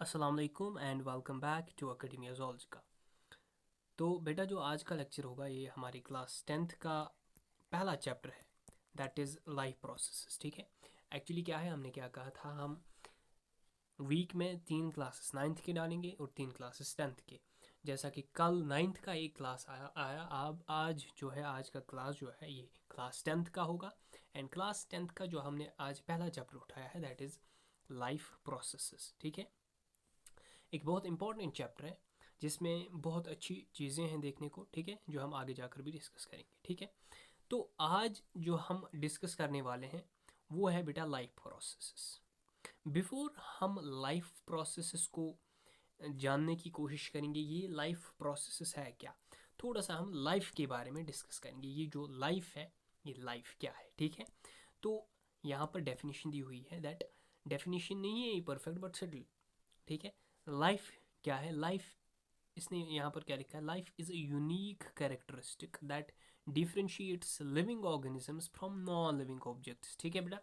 अस्सलाम वालेकुम and welcome back to academia zoology का। तो बेटा जो आज का लेक्चर होगा ये हमारी क्लास 10th का पहला चैप्टर है, दैट इज़ लाइफ प्रोसेसेस। ठीक है, एक्चुअली क्या है, हमने क्या कहा था, हम वीक में 3 क्लासेस 9th के डालेंगे और 3 क्लासेस 10th के। जैसा कि कल 9th का एक क्लास आया अब आज जो है, आज का क्लास जो है ये क्लास 10th का होगा। एंड क्लास 10th का जो हमने आज पहला चैप्टर उठाया है दैट इज़ लाइफ प्रोसेसेस। ठीक है, एक बहुत इंपॉर्टेंट चैप्टर है जिसमें बहुत अच्छी चीज़ें हैं देखने को। ठीक है, जो हम आगे जाकर भी डिस्कस करेंगे। ठीक है, तो आज जो हम डिस्कस करने वाले हैं वो है बेटा लाइफ प्रोसेसेस। बिफोर हम लाइफ प्रोसेसेस को जानने की कोशिश करेंगे, ये लाइफ प्रोसेसेस है क्या, थोड़ा सा हम लाइफ के बारे में डिस्कस करेंगे। ये जो लाइफ है, ये लाइफ क्या है। ठीक है, तो यहाँ पर डेफिनेशन दी हुई है, दैट डेफिनेशन नहीं है ये परफेक्ट बट सेटल। ठीक है, लाइफ क्या है, लाइफ इसने यहाँ पर क्या लिखा है, life is a unique characteristic that differentiates living organisms from non living objects. ठीक है बेटा,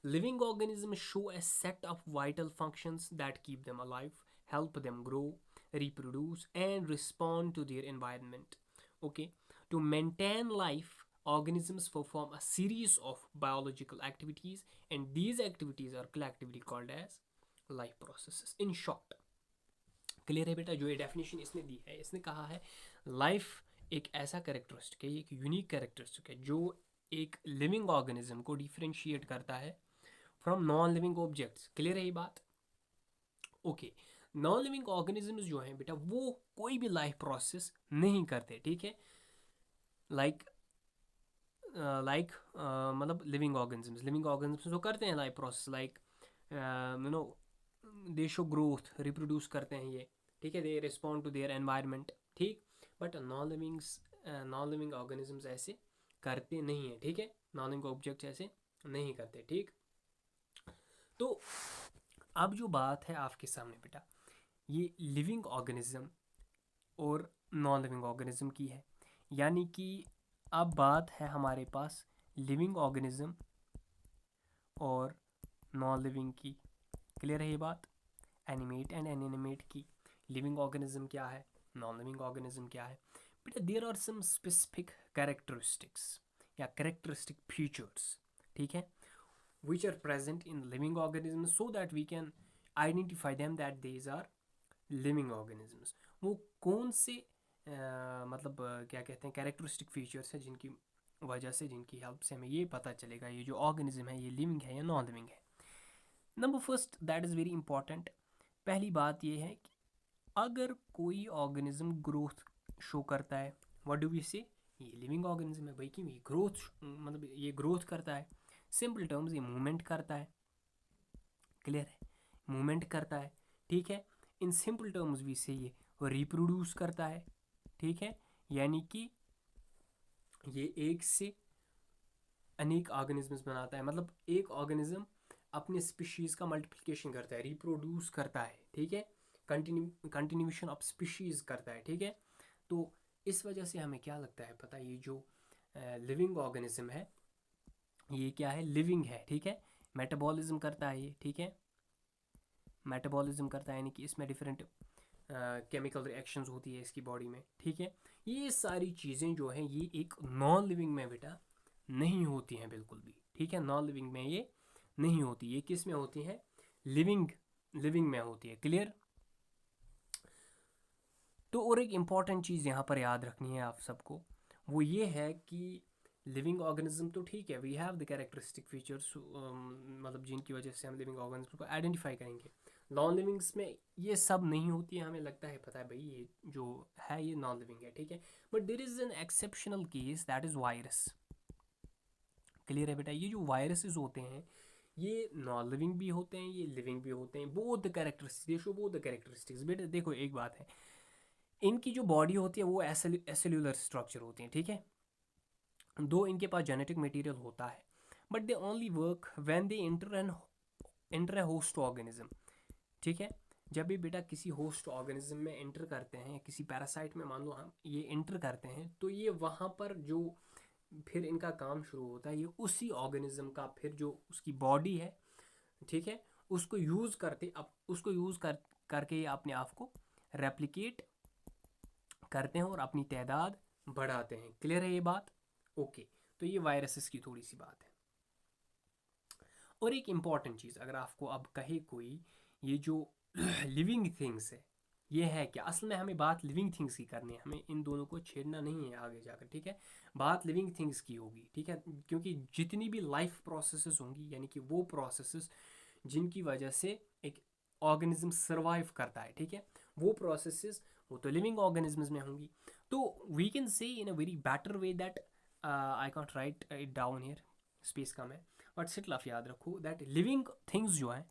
living organisms show a set of vital functions that keep them alive, help them grow, reproduce, and respond to their environment. Okay, to maintain life, organisms perform a series of biological activities, and these activities are collectively called as life processes. In short, clear है बेटा, जो ये definition इसने दी है, इसने कहा है life एक ऐसा कैरेक्टरिस्टिक है, एक यूनिक कैरेक्टरिस्टिक है जो एक लिविंग ऑर्गेनिज्म को डिफरेंशिएट करता है from non living objects. Clear है ये बात? ओके, नॉन लिविंग ऑर्गेनिजम्स जो हैं बेटा वो कोई भी लाइफ प्रोसेस नहीं करते। ठीक है, लाइक लाइक मतलब लिविंग ऑर्गेनिजम्स जो करते हैं life process, like no they show growth, reproduce करते हैं ये। ठीक है, they respond to their environment. ठीक, बट नॉन लिविंग ऑर्गेनिजम्स ऐसे करते नहीं हैं। ठीक है, नॉन लिविंग ऑब्जेक्ट्स ऐसे नहीं करते। ठीक, तो अब जो बात है आपके सामने बेटा, ये लिविंग ऑर्गेनिज्म और नॉन लिविंग ऑर्गेनिज्म की है। यानी कि अब बात है हमारे पास लिविंग ऑर्गेनिज्म और नॉन लिविंग की। क्लियर है ये बात? एनिमेट एंड एनिमेट की। लिविंग ऑर्गेनिज्म क्या है, नॉन लिविंग ऑर्गेनिज्म क्या है बेटा? There are some specific characteristics या कैरेक्टरिस्टिक फीचर्स, ठीक है, which are present in living organisms so that we can identify them that these are living organisms। वो कौन से क्या कहते हैं, कैरेक्टरिस्टिक फीचर्स हैं जिनकी वजह से, जिनकी हेल्प से हमें ये पता चलेगा ये जो ऑर्गेनिज्म है ये लिविंग है या नॉन लिविंग है। Number first, that is very important. पहली बात ये है कि अगर कोई ऑर्गेनिज्म ग्रोथ शो करता है, व्हाट डू वी से, ये लिविंग ऑर्गेनिज्म है भाई, कि ये ग्रोथ मतलब ये ग्रोथ करता है। सिंपल टर्म्स, ये मूवमेंट करता है। क्लियर है, मूवमेंट करता है। ठीक है, इन सिंपल टर्म्स भी से ये रिप्रोड्यूस करता है। ठीक है, यानी कि ये एक से अनेक ऑर्गेनिजम्स बनाता है, मतलब एक ऑर्गेनिज्म अपने स्पीशीज़ का मल्टीप्लिकेशन करता है, रिप्रोड्यूस करता है। ठीक है, कंटिन्यूशन ऑफ स्पीशीज़ करता है। ठीक है, तो इस वजह से हमें क्या लगता है पता, ये जो लिविंग ऑर्गेनिज्म है ये क्या है, लिविंग है। ठीक है, मेटाबॉलिज्म करता है ये। ठीक है, मेटाबॉलिज्म करता है यानी कि इसमें डिफरेंट केमिकल रिएक्शंस होती है इसकी बॉडी में। ठीक है, ये सारी चीज़ें जो हैं ये एक नॉन लिविंग में बेटा नहीं होती हैं बिल्कुल भी। ठीक है, नॉन लिविंग में ये नहीं होती, ये किस में होती हैं, लिविंग लिविंग में होती है। क्लियर? तो और एक इम्पॉर्टेंट चीज़ यहाँ पर याद रखनी है आप सबको, वो ये है कि लिविंग ऑर्गेनिज्म तो ठीक है, we have the characteristic features, मतलब जिनकी वजह से हम लिविंग ऑर्गेनिज्म को आइडेंटिफाई करेंगे। नॉन लिविंग्स में ये सब नहीं होती है, हमें लगता है पता है भाई ये जो है ये नॉन लिविंग है। ठीक है, but there is an exceptional case that is virus. Clear है बेटा, ये जो वायरसेस होते हैं ये नॉन लिविंग भी होते हैं, ये लिविंग भी होते हैं। Both the characteristics, show both the characteristics. बेटा देखो एक बात है, इनकी जो बॉडी होती है वो एसेल्यूलर स्ट्रक्चर होती है। ठीक है, दो इनके पास जेनेटिक मटेरियल होता है, but they only work when they enter a host organism. ठीक है, जब भी बेटा किसी होस्ट ऑर्गेनिज्म में एंटर करते हैं, किसी पैरासाइट में मान लो हम ये एंटर करते हैं, तो ये वहाँ पर जो फिर इनका काम शुरू होता है, ये उसी ऑर्गेनिज्म का फिर जो उसकी बॉडी है, ठीक है, उसको यूज़ करते उसको यूज़ करके ये अपने आप को रेप्लिकेट करते हैं और अपनी तादाद बढ़ाते हैं। क्लियर है ये बात? ओके, तो ये वायरसेस की थोड़ी सी बात है। और एक इम्पॉर्टेंट चीज़ अगर आपको अब कहे कोई, ये जो लिविंग थिंग्स है ये है क्या, असल में हमें बात लिविंग थिंग्स की करनी है, हमें इन दोनों को छेड़ना नहीं है आगे जाकर, ठीक है। बात लिविंग थिंग्स की होगी, ठीक है, क्योंकि जितनी भी लाइफ प्रोसेसेस होंगी, यानी कि वो प्रोसेसेस जिनकी वजह से एक ऑर्गेनिज्म सर्वाइव करता है, ठीक है, वो प्रोसेसेस वो तो लिविंग ऑर्गेनिज्म्स में होंगी। तो we can say in a very better way that I can't write it down here, space कम है, बट सिर्फ याद रखो दैट लिविंग थिंग्स जो है,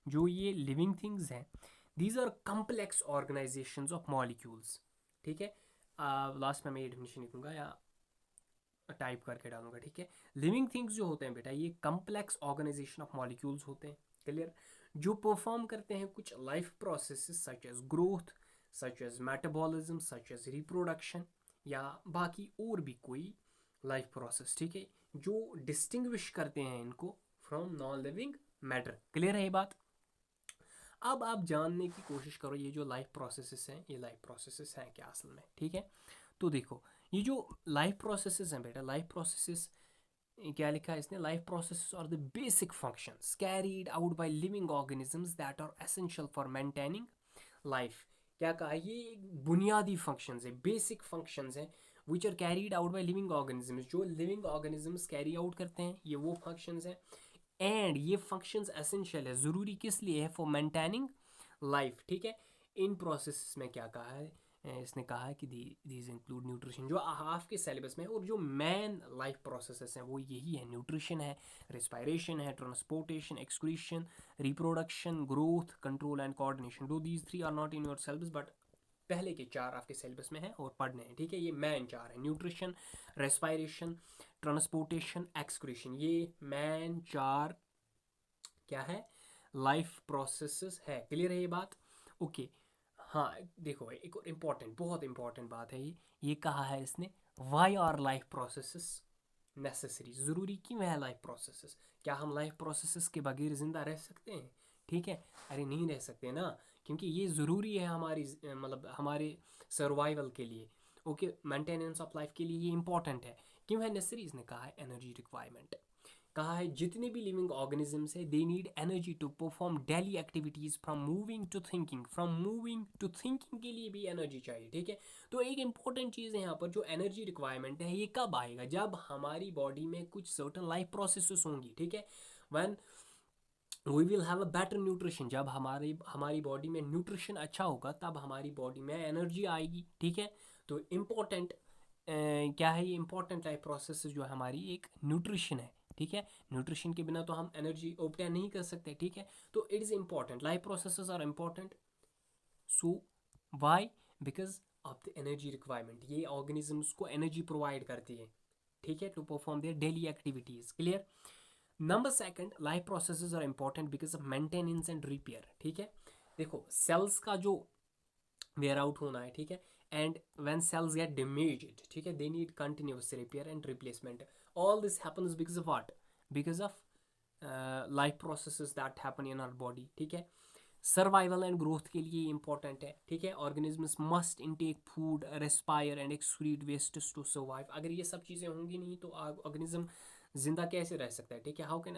जो ये लिविंग थिंग्स हैं, these are complex organisations of molecules, ठीक है। लास्ट में मैं ये डेफिनेशन लिखूंगा या टाइप करके डालूंगा, ठीक है। लिविंग थिंग्स जो होते हैं बेटा, ये कम्प्लेक्स ऑर्गेनाइजेशन ऑफ मॉलिक्यूल्स होते हैं। क्लियर? जो परफॉर्म करते हैं कुछ life processes such as growth, such as metabolism, such as reproduction, या बाकी और भी कोई लाइफ प्रोसेस, ठीक है, जो डिस्टिंग्विश करते हैं इनको from non living matter. Clear है ये बात? अब आप जानने की कोशिश करो ये जो लाइफ प्रोसेसेस हैं, ये लाइफ प्रोसेसेस हैं क्या असल में, ठीक है। तो देखो, ये जो लाइफ प्रोसेसेस हैं बेटा, लाइफ प्रोसेसेस क्या लिखा है इसने, life processes are the basic functions carried out by living organisms that are essential for maintaining life. क्या कहा, ये बुनियादी फंक्शंस है, बेसिक फंक्शंस हैं which are carried out by living organisms, जो लिविंग ऑर्गेनिजम्स कैरी आउट करते हैं, ये वो फंक्शंस हैं। एंड ये फंक्शंस एसेंशियल है, ज़रूरी किस लिए है, फॉर मेंटेनिंग लाइफ, ठीक है। इन प्रोसेस में क्या कहा है, इसने कहा है कि दीज इंक्लूड न्यूट्रिशन, जो आपके सिलेबस में है, और जो मेन लाइफ प्रोसेसेस हैं वो यही है, न्यूट्रिशन है, रेस्पिरेशन है, transportation, excretion, reproduction, growth, control and coordination. दो these three are not in your syllabus, but पहले के चार आपके सिलेबस में हैं और पढ़ने हैं, ठीक है। ये मेन चार है, न्यूट्रिशन, रेस्पिरेशन, ट्रांसपोर्टेशन, एक्सक्रीशन, ये मेन चार क्या है, लाइफ प्रोसेसेस है। क्लियर है ये बात? ओके। हाँ, देखो एक और इम्पॉर्टेंट, बहुत इंपॉर्टेंट बात है ये कहा है इसने, why are life processes necessary, ज़रूरी क्यों है लाइफ प्रोसेसेस, क्या हम लाइफ प्रोसेसेस के बगैर ज़िंदा रह सकते हैं, ठीक है। अरे नहीं रह सकते ना, क्योंकि ये ज़रूरी है हमारी मतलब हमारे सर्वाइवल के लिए, ओके, मेंटेनेंस ऑफ लाइफ के लिए ये इंपॉर्टेंट है। क्यों है नेसेसरी, इसने कहा है एनर्जी रिक्वायरमेंट, कहा है जितने भी लिविंग ऑर्गेनिजम्स है they need energy to perform daily activities, from moving to thinking, from moving to thinking के लिए भी एनर्जी चाहिए, ठीक है। तो एक इंपॉर्टेंट चीज़ है यहाँ पर, जो एनर्जी रिक्वायरमेंट है ये कब आएगा, जब हमारी बॉडी में कुछ सर्टन लाइफ प्रोसेसेस होंगी, ठीक है। When we will have a better nutrition, जब हमारी बॉडी में न्यूट्रिशन अच्छा होगा तब हमारी बॉडी में एनर्जी आएगी, ठीक है। तो इम्पोर्टेंट क्या है, ये इंपॉर्टेंट लाइफ प्रोसेस जो है हमारी एक न्यूट्रिशन है, ठीक है। न्यूट्रिशन के बिना तो हम एनर्जी ऑब्टेन नहीं कर सकते, ठीक है। तो it is important, life processes are important, so why, because of the energy requirement, ये ऑर्गेनिजम्स को एनर्जी प्रोवाइड करती है, ठीक है, to perform their daily activities. Clear? Number second, life processes are important because of maintenance and repair, ठीक है। देखो sales का जो वेयर आउट होना है, ठीक है, and when cells get damaged, ठीक है, they need continuous repair and replacement. All this happens because of what, because of life processes that happen in our body, ठीक है। सर्वाइवल एंड ग्रोथ के लिए इंपॉर्टेंट है, ठीक है। Organisms must intake food, respire and excrete wastes to survive. अगर ये सब चीज़ें होंगी नहीं तो ऑर्गेनिज्म जिंदा कैसे रह सकता है, ठीक है। How can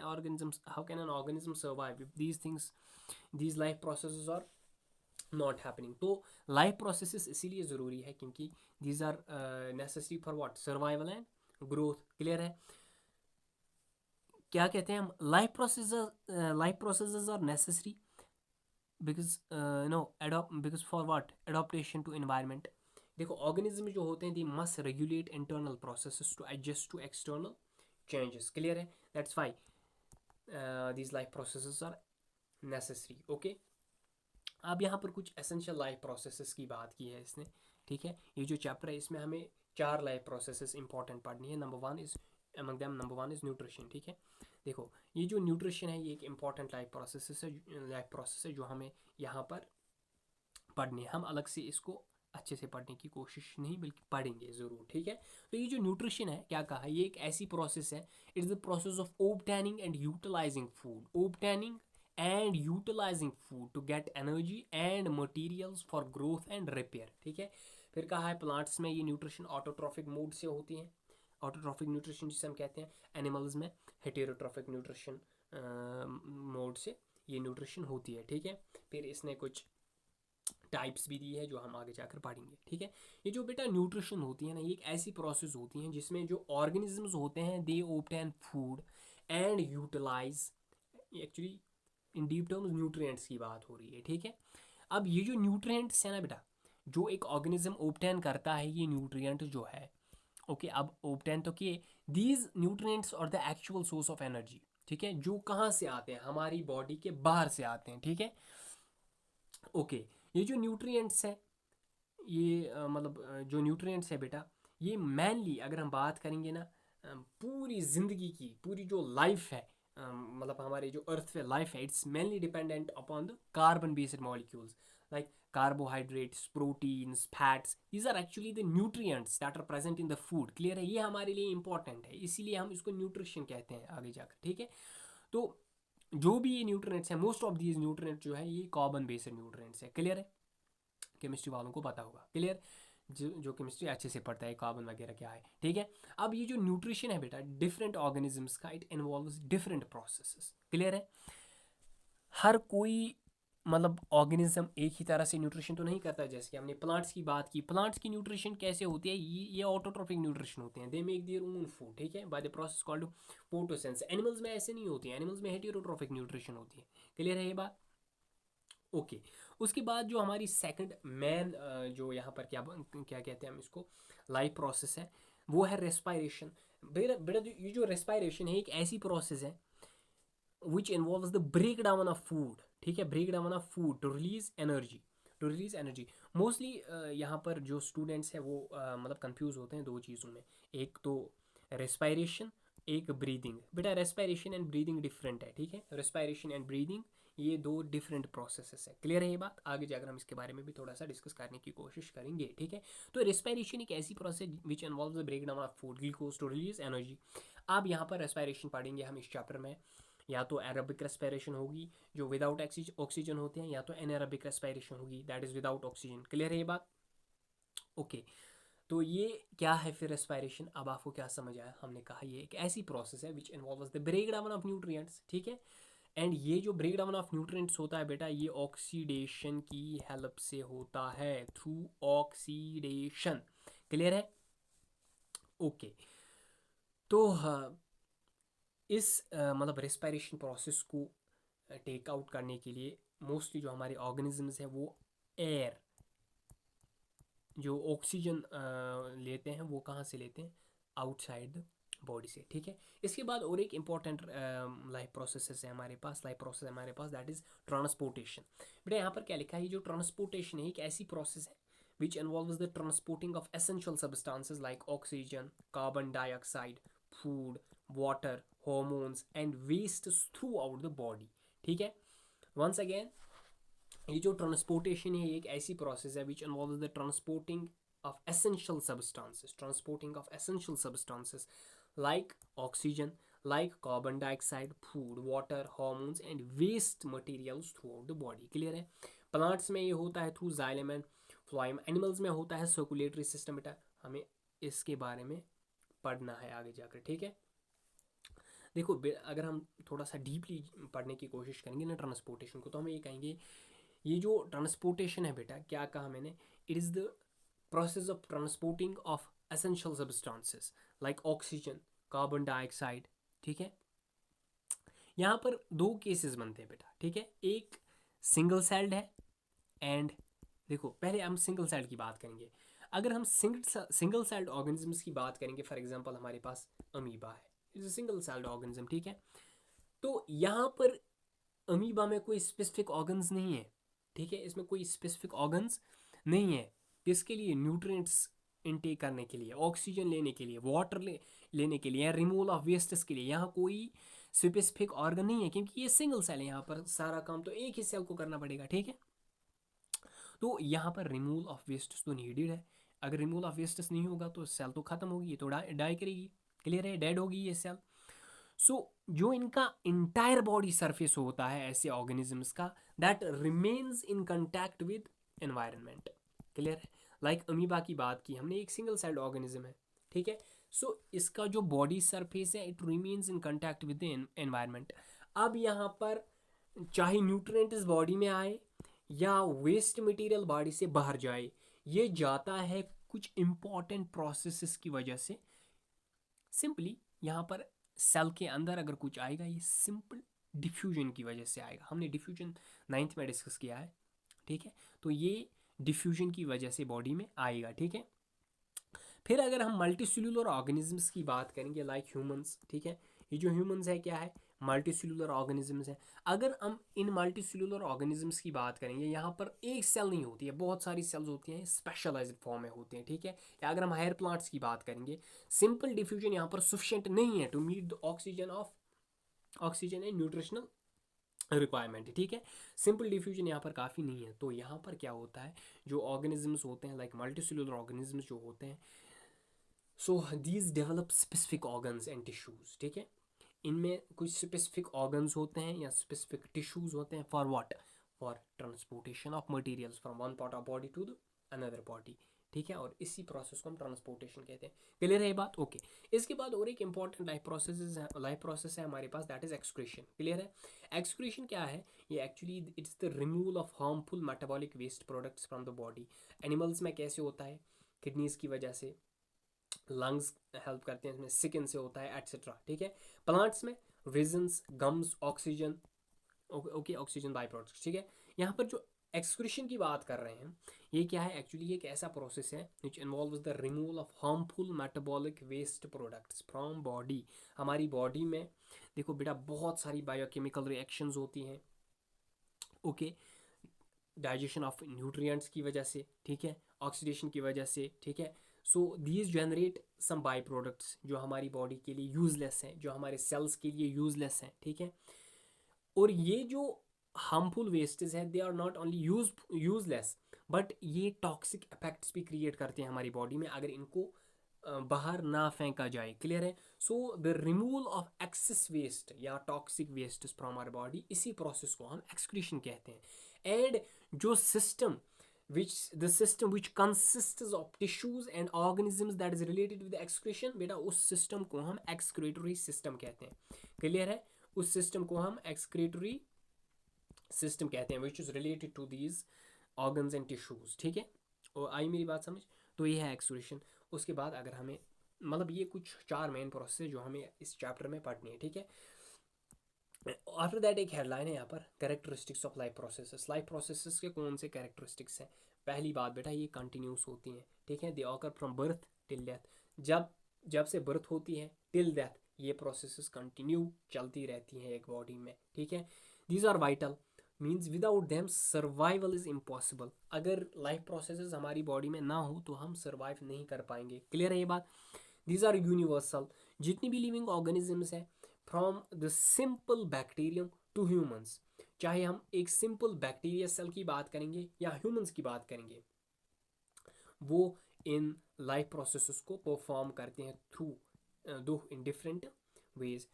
an organism survive if these things, these life processes are not happening. तो लाइफ प्रोसेसेस इसीलिए ज़रूरी है क्योंकि these are necessary for what, survival and growth. Clear है? क्या कहते हैं हम, life processes are necessary because because for what, adaptation to environment. देखो ऑर्गेनिज्म जो होते हैं they must regulate internal processes to adjust to external changes. Clear है? That's why these life processes are necessary. Okay, अब यहाँ पर कुछ essential life processes की बात की है इसने, ठीक है। ये जो चैप्टर है इसमें हमें चार लाइफ प्रोसेसेस इंपॉर्टेंट पढ़नी है। Number one is among them, number one is nutrition, ठीक है। देखो ये जो न्यूट्रिशन है ये एक इंपॉर्टेंट लाइफ प्रोसेस है जो हमें यहाँ पर पढ़नी है। हम अलग से इसको अच्छे से पढ़ने की कोशिश नहीं बल्कि पढ़ेंगे ज़रूर, ठीक है। तो ये जो न्यूट्रिशन है क्या कहा, ये एक ऐसी प्रोसेस है, it's the process of obtaining and utilising food, obtaining and utilising food to get energy and materials for growth and repair, ठीक है। फिर कहा है प्लांट्स में ये न्यूट्रिशन ऑटोट्रॉफिक मोड से होती है, ऑटोट्रॉफिक न्यूट्रिशन जिसे हम कहते हैं, एनिमल्स में हेटेरोट्रॉफिक न्यूट्रिशन मोड से ये न्यूट्रिशन होती है, ठीक है। फिर इसने कुछ टाइप्स भी दी है जो हम आगे जाकर पढ़ेंगे, ठीक है। ये जो बेटा न्यूट्रिशन होती है ना, ये एक ऐसी प्रोसेस होती है जिसमें जो ऑर्गेनिजम्स होते हैं they obtain food and utilize, actually in deep terms nutrients की बात हो रही है, ठीक है। अब ये जो न्यूट्रिएंट्स है ना बेटा, जो एक ऑर्गेनिज्म ऑब्टेन करता है ये न्यूट्रिएंट जो है, ओके, अब ऑब्टेन तो किए, दीज न्यूट्रिएंट्स और the actual source of energy, ठीक है, जो कहाँ से आते हैं, हमारी बॉडी के बाहर से आते हैं, ठीक है। ओके, ये जो न्यूट्रिएंट्स हैं, ये जो न्यूट्रिएंट्स है बेटा, ये मेनली अगर हम बात करेंगे ना, पूरी ज़िंदगी की पूरी जो लाइफ है, मतलब हमारे जो अर्थ पे लाइफ है, it's mainly dependent upon the carbon based molecules like carbohydrates, proteins, fats, these are actually the nutrients that are present in the food. Clear है, ये हमारे लिए इंपॉर्टेंट है, इसीलिए हम इसको न्यूट्रिशन कहते हैं आगे जाकर, ठीक है। तो जो भी ये न्यूट्रिएंट्स हैं, मोस्ट ऑफ दीज न्यूट्रिएंट्स जो है ये कार्बन बेस्ड न्यूट्रिएंट्स है। क्लियर है, केमिस्ट्री वालों को पता होगा, क्लियर, जो केमिस्ट्री अच्छे से पढ़ता है कार्बन वगैरह क्या है, ठीक है। अब ये जो न्यूट्रिशन है बेटा डिफरेंट ऑर्गेनिजम्स का, it involves different processes. Clear है, हर कोई ऑर्गेनिज्म एक ही तरह से न्यूट्रिशन तो नहीं करता। जैसे कि हमने प्लांट्स की बात की, प्लांट्स की न्यूट्रिशन कैसे होती है, ये ऑटोट्रोफिक न्यूट्रिशन होते हैं, they make their own food, ठीक है, by the process called photosynthesis. Animals में ऐसे नहीं होती है, एनिमल्स में हेटेरोट्रोफिक न्यूट्रिशन होती है। क्लियर है ये बात, ओके। उसके बाद जो हमारी सेकंड मैन जो यहाँ पर क्या क्या कहते हैं हम इसको, लाइफ प्रोसेस है, वो है रेस्पायरेशन। बेटा बेटा ये जो रेस्पायरेशन है एक ऐसी प्रोसेस है which involves the break down of food, ठीक है, break down of food to release energy, to release energy. Mostly यहाँ पर जो स्टूडेंट्स हैं वो कंफ्यूज होते हैं दो चीज़ों में, एक तो रेस्पायरेशन, एक ब्रीदिंग। बेटा रेस्पायरेशन एंड ब्रीदिंग डिफरेंट है, ठीक है, रेस्पायरेशन एंड ब्रीदिंग ये दो डिफरेंट प्रोसेसेस है। क्लियर है ये बात, आगे जाकर हम इसके बारे में भी थोड़ा सा डिस्कस करने की कोशिश करेंगे, ठीक है। तो रेस्पायरेशन एक ऐसी process which involves the break down of food glucose to release energy. अब यहाँ पर रेस्पायरेशन पढ़ेंगे हम इस चैप्टर में, या तो एरोबिक रेस्पिरेशन होगी जो विदाउट ऑक्सीजन होते हैं, या तो एनारोबिक रेस्पिरेशन होगी that is without oxygen. Clear है ये बात, ओके। तो ये क्या है फिर रेस्पिरेशन, अब आपको क्या समझ आया, हमने कहा ये एक ऐसी प्रोसेस है which involves the break down of nutrients, ठीक है। एंड ये जो ब्रेक डाउन ऑफ न्यूट्रिएंट्स होता है बेटा, ये ऑक्सीडेशन की हेल्प से होता है, थ्रू ऑक्सीडेशन। क्लियर है, ओके। तो इस रेस्पिरेशन प्रोसेस को टेक आउट करने के लिए मोस्टली जो हमारे ऑर्गेनिजम्स हैं वो एयर, जो ऑक्सीजन लेते हैं वो कहाँ से लेते हैं, आउटसाइड द बॉडी से, ठीक है। इसके बाद और एक इम्पॉर्टेंट लाइफ प्रोसेस है हमारे पास, दैट इज ट्रांसपोर्टेशन। बेटा यहाँ पर क्या लिखा है, ये जो ट्रांसपोर्टेशन है एक ऐसी प्रोसेस है which involves the transporting of essential substances like oxygen, carbon dioxide, food, water, hormones and wastes throughout the body, ठीक है। once again, ये जो ट्रांसपोर्टेशन है एक ऐसी प्रोसेस है which involves the transporting of essential substances like oxygen, like carbon dioxide, food, water, hormones and waste materials throughout the body. Clear है, plants में ये होता है through xylem and phloem, animals में होता है सर्कुलेटरी सिस्टम। बेटा हमें इसके बारे में पढ़ना है आगे जाकर, ठीक है। देखो अगर हम थोड़ा सा डीपली पढ़ने की कोशिश करेंगे ना ट्रांसपोर्टेशन को, तो हम ये कहेंगे ये जो ट्रांसपोर्टेशन है बेटा, क्या कहा मैंने, it is the process of transporting of essential substances like oxygen, carbon dioxide, ठीक है। यहाँ पर दो केसेस बनते हैं बेटा, ठीक है, एक सिंगल सेल्ड है एंड देखो पहले हम सिंगल सेल्ड की बात करेंगे। अगर हम सिंगल सेल्ड ऑर्गेनिजम्स की बात करेंगे, फॉर एग्जांपल हमारे पास अमीबा है, is a single celled organism, ठीक है। तो यहाँ पर अमीबा में कोई स्पेसिफिक ऑर्गन्स नहीं है, ठीक है, इसमें कोई स्पेसिफिक ऑर्गन्स नहीं है, किसके लिए, न्यूट्रिएंट्स इनटेक करने के लिए, ऑक्सीजन लेने के लिए, वाटर लेने के लिए, रिमूवल ऑफ वेस्ट्स के लिए यहाँ कोई स्पेसिफिक ऑर्गन नहीं है, क्योंकि ये सिंगल सेल है, यहाँ पर सारा काम तो एक ही सेल को करना पड़ेगा, ठीक है। तो यहाँ पर रिमूवल ऑफ वेस्ट्स तो नीडेड है, अगर रिमूवल ऑफ वेस्ट्स नहीं होगा तो सेल तो खत्म होगी, ये तो डाई करेगी। क्लियर है, डेड होगी ये सेल। सो जो इनका इंटायर बॉडी सरफेस होता है ऐसे ऑर्गेनिजम्स का, that remains in contact with environment. Clear है? लाइक अमीबा की बात की हमने, एक सिंगल सेल्ड ऑर्गेनिज्म है, ठीक है। सो इसका जो बॉडी सरफेस है it remains in contact with the environment. अब यहाँ पर चाहे न्यूट्रिएंट इस बॉडी में आए या वेस्ट मटेरियल बॉडी से बाहर जाए, ये जाता है कुछ इंपॉर्टेंट प्रोसेसेस की वजह से। सिंपली यहाँ पर सेल के अंदर अगर कुछ आएगा ये सिंपल डिफ्यूजन की वजह से आएगा। हमने डिफ्यूजन 9th में डिस्कस किया है, ठीक है। तो ये डिफ्यूजन की वजह से बॉडी में आएगा, ठीक है। फिर अगर हम मल्टी सेल्यूलर ऑर्गेनिजम्स की बात करेंगे लाइक ह्यूमंस, ठीक है। ये जो ह्यूमंस है क्या है? मल्टी सेल्यूलर ऑर्गेनिजम्स है। अगर हम इन मल्टी सेल्यूलर ऑर्गेनिजम्स की बात करेंगे, यहाँ पर एक सेल नहीं होती है, बहुत सारी सेल्स होती हैं, स्पेशलाइज्ड फॉर्म में होते हैं, ठीक है। या अगर हम हायर प्लांट्स की बात करेंगे, सिंपल डिफ्यूजन यहाँ पर सफिशिएंट नहीं है to meet the oxygen and nutritional requirement, ठीक है। सिंपल डिफ्यूजन यहाँ पर काफ़ी नहीं है। तो यहाँ पर क्या होता है, जो ऑर्गेनिजम्स होते हैं लाइक मल्टी सेल्यूलर ऑर्गेनिजम्स जो होते हैं, so these develop specific organs and tissues, ठीक है। इनमें कुछ स्पेसिफिक ऑर्गन्स होते हैं या स्पेसिफिक टिश्यूज होते हैं for what? For transportation of materials from one part of body to the another body, ठीक है। और इसी प्रोसेस को हम ट्रांसपोर्टेशन कहते हैं। क्लियर है ये बात? ओके। इसके बाद और एक इंपॉर्टेंट लाइफ प्रोसेस है हमारे पास, दैट इज एक्सक्रीशन। क्लियर है? एक्सक्रीशन क्या है? ये actually it's the removal of harmful metabolic waste products from the body. Animals में कैसे होता है? किडनीज की वजह से, लंग्स हेल्प करते हैं इसमें, स्किन से होता है एट्सेट्रा, ठीक है। प्लांट्स में visions, gums, oxygen, okay, oxygen by products, ठीक है। यहाँ पर जो एक्सक्रीशन की बात कर रहे हैं, ये क्या है? एक्चुअली एक ऐसा प्रोसेस है which involves the removal of harmful metabolic waste products from body. हमारी बॉडी में देखो बेटा बहुत सारी बायोकेमिकल रिएक्शंस होती हैं, ओके। डाइजेशन ऑफ न्यूट्रिएंट्स की वजह से, ठीक है, ऑक्सीडेशन की वजह से, ठीक है। So these generate some by products जो हमारी बॉडी के लिए यूजलेस हैं, जो हमारे सेल्स के लिए यूजलेस हैं, ठीक है। और ये जो हार्मफुल वेस्टेज है, they are not only useless, but ये टॉक्सिक इफेक्ट्स भी क्रिएट करते हैं हमारी बॉडी में अगर इनको बाहर ना फेंका जाए। क्लियर है? So the removal of excess waste या toxic waste from our body, इसी प्रोसेस को हम एक्सक्रीशन कहते हैं। एंड जो system which consists of tissues and organisms that is related with the excretion, बेटा उस सिस्टम को हम एक्सक्रीटरी सिस्टम कहते हैं। क्लियर है? उस सिस्टम को हम एक्सक्रीटरी सिस्टम कहते हैं which is related to these organs and tissues, ठीक है। और आई मेरी बात समझ? तो ये है एक्सक्रीशन। उसके बाद अगर हमें मतलब ये कुछ 4 मेन प्रोसेस जो हमें इस चैप्टर में पढ़नी है, ठीक है। आफ्टर दैट एक हेडलाइन है यहाँ पर, characteristics of life processes. Life processes के कौन से कैरेक्टरिस्टिक्स हैं? पहली बात बेटा, ये कंटिन्यूस होती हैं, ठीक है। They occur from birth till death. जब जब से बर्थ होती है टिल डेथ ये प्रोसेसेस कंटिन्यू चलती रहती हैं एक बॉडी में, ठीक है। These are vital, means without them survival is impossible. अगर लाइफ प्रोसेसेस हमारी बॉडी में ना हो तो हम सर्वाइव नहीं कर पाएंगे। क्लियर है ये बात? दीज आर यूनिवर्सल, जितनी भी लिविंग ऑर्गेनिजम्स हैं, from the simple bacterium to humans, चाहे हम एक सिंपल बैक्टीरिया सेल की बात करेंगे या ह्यूमंस की बात करेंगे, वो इन लाइफ प्रोसेसेस को परफॉर्म करते हैं थ्रू दो इन डिफरेंट वेज।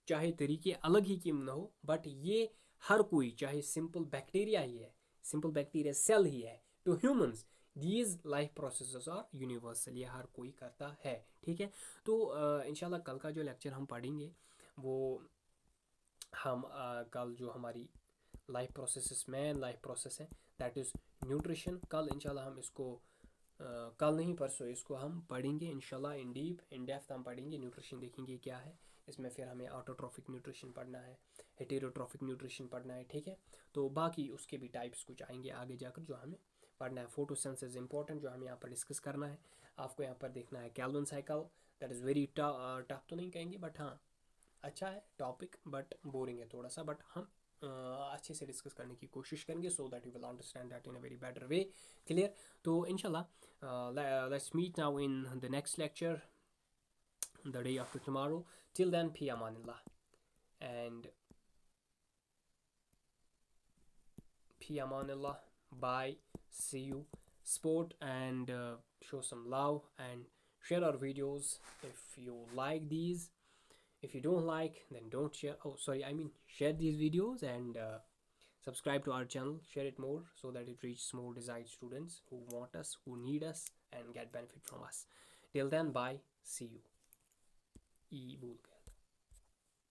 चाहे तरीके अलग ही क्यों ना हो, बट ये हर कोई, चाहे सिंपल बैक्टीरिया ही है, सिंपल बैक्टीरिया सेल ही है, to humans these life processes are universal, ये हर कोई करता है, ठीक है। तो इंशाल्लाह कल का जो लेक्चर हम पढ़ेंगे वो हम कल जो हमारी लाइफ प्रोसेसेस में लाइफ प्रोसेस है दैट इज़ न्यूट्रिशन, कल इंशाल्लाह हम इसको कल नहीं परसों इसको हम पढ़ेंगे इंशाल्लाह इन डेप्थ हम पढ़ेंगे, न्यूट्रिशन देखेंगे क्या है इसमें। फिर हमें ऑटोट्रॉफिक न्यूट्रिशन पढ़ना है, हेटेरोट्रॉफिक न्यूट्रिशन पढ़ना है, ठीक है। तो बाकी उसके भी टाइप्स कुछ आएंगे आगे जाकर जो हमें पढ़ना है। फोटोसिंथेसिस इंपॉर्टेंट जो हमें यहाँ पर डिस्कस करना है। आपको यहाँ पर देखना है Calvin cycle, that is very tough तो नहीं कहेंगे, बट हाँ अच्छा है टॉपिक, बट बोरिंग है थोड़ा सा, बट हम अच्छे से डिस्कस करने की कोशिश करेंगे so that you will understand that in a very better way. Clear? तो इंशाल्लाह let's meet now in the next lecture the day after tomorrow. Till then, fi amanillah and fi amanillah. Bye. See you. Support and show some love and share our videos if you like these. If you don't like, then don't share. Oh, sorry, I mean share these videos, and subscribe to our channel. Share it more so that it reaches more desired students who want us, who need us, and get benefit from us. Till then, bye. See you. E बोल